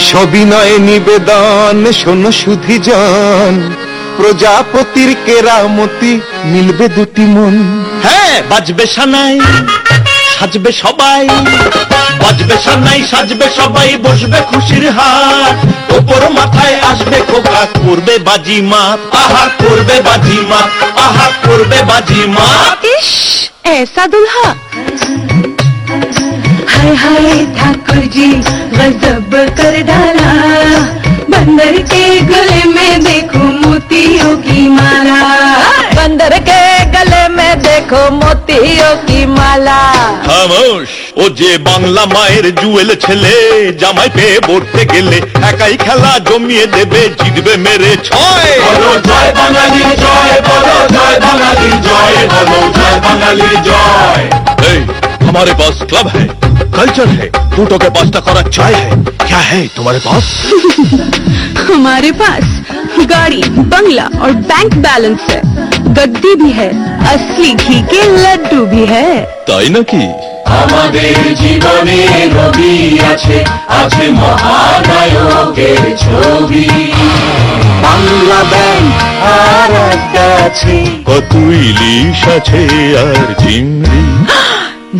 সবিনয় নিবেদন শোনো সুধীজন, প্রজাপতির কেরামতি মিলবে দুটি মন। হ্যাঁ, বাজবে সানাই সাজবে সবাই, বাজবে সানাই সাজবে সবাই, বসবে খুশির হাট, ওপর মাথায় আসবে খোকা, করবে বাজি মাত, আহা করবে বাজি মাত, আহা করবে বাজি মাত। ইস ऐसा दुल्हा, हाय हाय ठाकुर जी गजब कर डाला, बंदर के गले में देखो मोतियों की माला, बंदर के गले में देखो मोतियों की माला। খামোশ, ও যে বাংলা মায়ের জুয়েল ছেলে, জামাই পেয়ে বলতে গেলে একাই খেলা জমিয়ে দেবে, জিতবে মেরে ছয়। বলো জয় বাঙালি জয়, বলো জয় বাঙালি জয়, বলো জয় বাঙালি জয়। এই हमारे पास क्लब है, कल्चर है, टूटों के पास टकरा चाय है, क्या है तुम्हारे पास? हमारे पास गाड़ी बंगला और बैंक बैलेंस है, गद्दी भी है, असली घी के लड्डू भी है। তাই নাকি? আমাদের জীবনে রবি আছে, আছে মহানায়কের ছবি, বাংলা ব্যাংক আর একটা আছে, কত ইলিশ আছে আর চিংড়ি।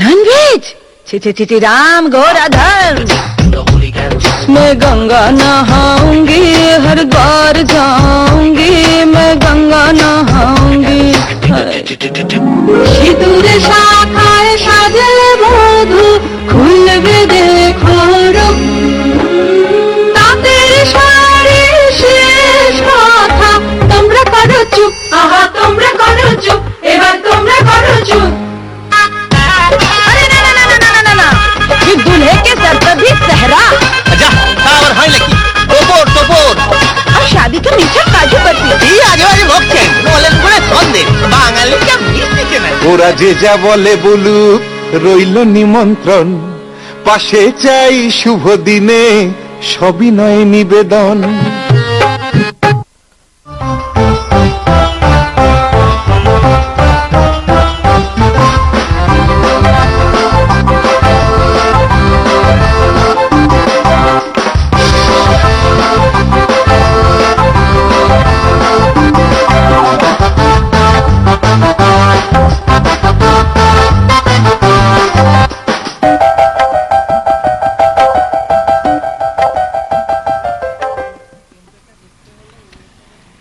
नॉनवेज छि राम गोराधन, मैं गंगा नहाऊंगी, हर बार जाऊंगी, मैं गंगा नहाऊंगी। सिंदूर शाखाए साजले बधू, खुलबे देखो रुख, तातेर शाड़ी शेष कथा, তোমরা করো চুপ, আহা তোমরা করো চুপ, এবার তোমরা করো চুপ। दूल्हे के सर पर भी सहरा, और शादी का मीठा काजू बर्फी। ওরা যে যা বলে বলুক, রইল নিমন্ত্রণ, পাশে চাই শুভ দিনে সবিনয় নিবেদন।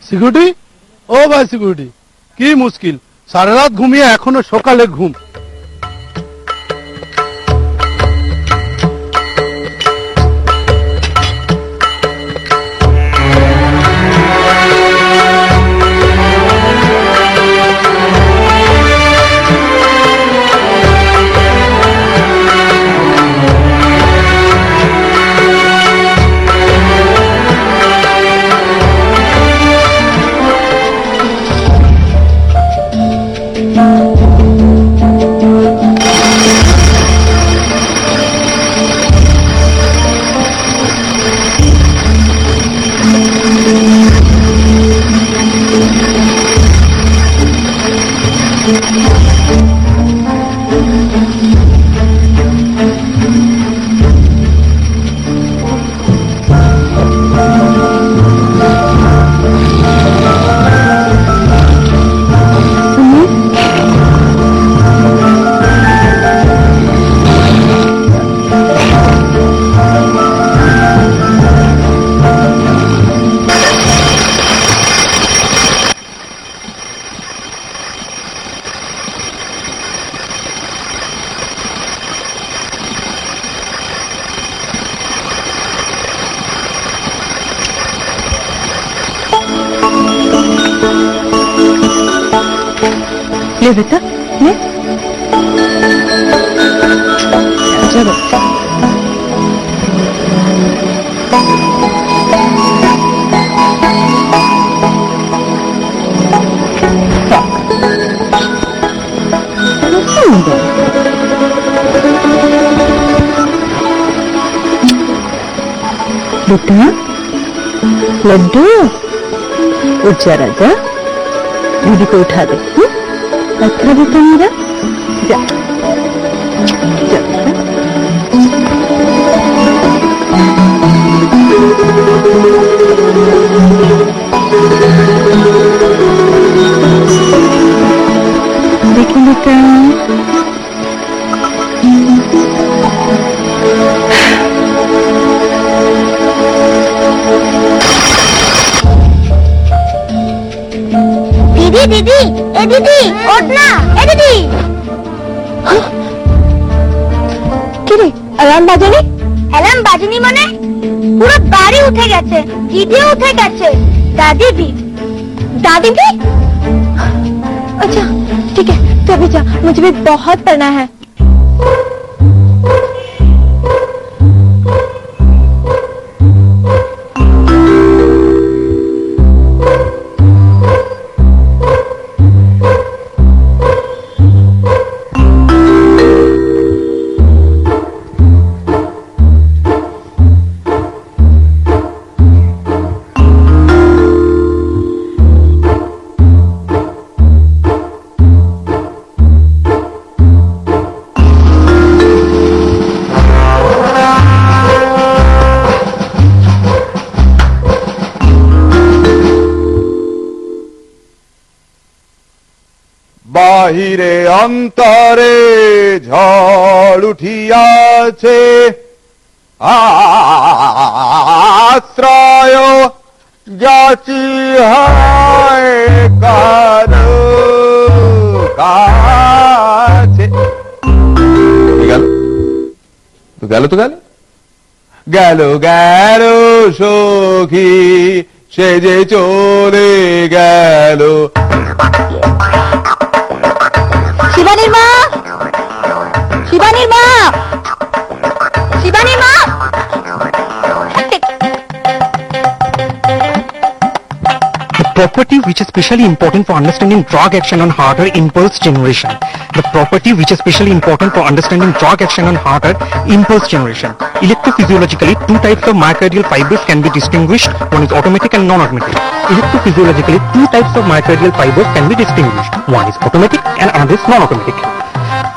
সিকিউরিটি, ও ভাই সিকিউরিটি, কি মুশকিল, সারা রাত ঘুমিয়ে এখনো সকালে ঘুম। ले बेटा ले, चलो बेटा लड्डू, उठ जा राजा, दीदी को उठा दे। अच्छा बेटा मेरा, जा जा। দেখি বেটা दीदी दीदी ए दीदी उठ ना ए दीदी কি রে অ্যালার্ম বাজেনি মানে পুরো বাড়ি উঠে গেছে দিদিও উঠে গেছে दादी भी अच्छा ठीक है तो अभी जा मुझे भी बहुत पढ़ना है বাহিরে অন্তরে ঝড় উঠিয়াছে আশ্রয় যাচি হয় কারো কাছে গেল তো গেল গেল সখী সে যে চলে গেল शिवानी माँ शिवानी माँ शिवानी माँ The property which is specially important for understanding drug action on heart or impulse generation. The property which is specially important for understanding drug action on heart or impulse generation. Electrophysiologically, two types of myocardial fibers can be distinguished. One is automatic and non-automatic. Electrophysiologically, two types of myocardial fibers can be distinguished. One is automatic and another is non-automatic.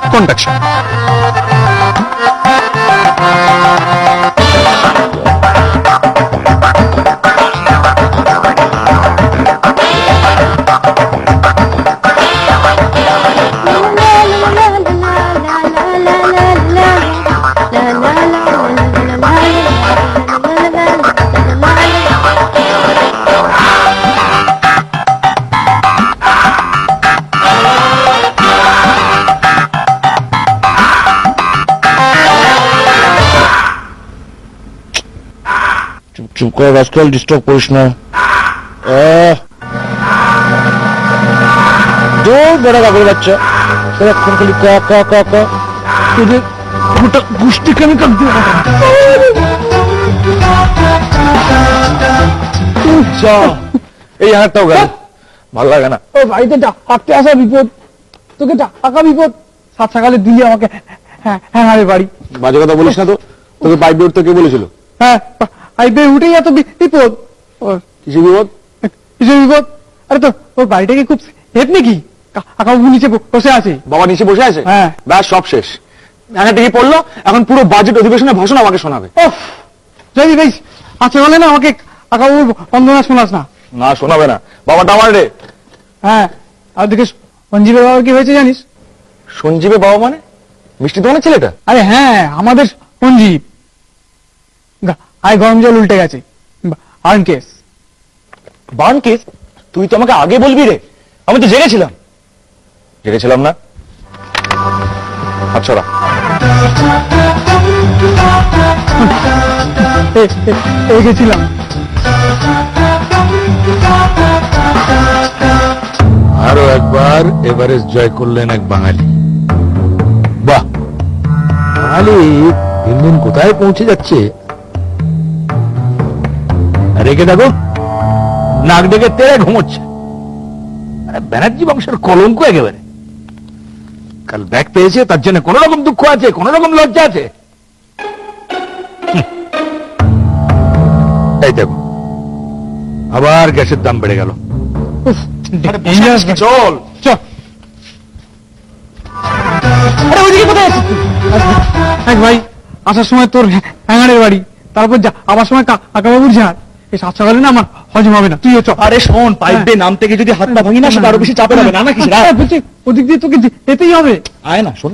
Conduction. চুপ করে rascal disturb করিস না বড় কাপড় বাচ্চা সারাক্ষণ খালি ক ক ক ক তোদের গোটা গোষ্ঠীকে আমি কাঁদ দিয়ে এই হাতটাও গেল ভালো লাগে না ও বাড়িতে হাঁটতে আসা বিপদ তোকে টাকা বিপদ সাত সকালে দিলি আমাকে হ্যাঁ আরে বাড়ি বাজে কথা বলিস না তো তোকে পাইপ উঠতে কে বলেছিল হ্যাঁ পাইপে উঠেই এত বিপদ কিসে বিপদ কিসের বিপদ আরে তো ওর বাড়িটা কি খুব হেপ নাকি কাকাবু নিচে বসে আছে বাবা নিচে বসে আছে হ্যাঁ ব্যাস সব শেষ একটা টিভি পড়লো এখন পুরো বাজেট অধিবেশনে ভাষণ আমাকে শোনাবে যদি বেশ আছে বলে না আমাকে কাকাবু বন্দনা শোনাস না না শোনাবে না বাবাটা আমার রে হ্যাঁ আর দেখে সঞ্জীবের বাবার কি হয়েছে জানিস সঞ্জীবের বাবা মানে মিষ্টি দোকানের ছেলেটা আরে হ্যাঁ আমাদের সঞ্জীব আয় গরম জল উল্টে গেছে বার্ন কেস বার্ন কেস তুই তো আমাকে আগে বলবি রে আমি তো জেগেছিলাম না আচ্ছা গেছিলাম আরো একবার এভারেস্ট জয় করলেন এক বাঙালি বাহ বাঙালি দিন দিন কোথায় পৌঁছে যাচ্ছে রেখে দেখো নাক ডেকে তেরে ঘুমোচ্ছে ব্যানার্জি বংশের কলঙ্ক একেবারে কাল ব্যাগ পেয়েছে তার জন্য কোন রকম দুঃখ আছে কোন রকম লজ্জা আছে এই দেখো আবার গ্যাসের দাম বেড়ে গেল চল চল আরে ওইদিকে কোথায় আছিস তুই ভাই আসার সময় তোর হ্যাঙ্গারের বাড়ি তারপর আবার সময় কাকাবাবুর ঝাড় এই সাত সকালে না আমার হজম হবে না, তুইও চল। আরে শোন, পাইপ দিয়ে নামতে গিয়ে যদি হাত পা ভাঙি না, সেটা আরো বেশি চাপের হবে না, নাকি? বলছি ওদিক দিয়ে তোকে যেতেই হবে। আয় না, শোন।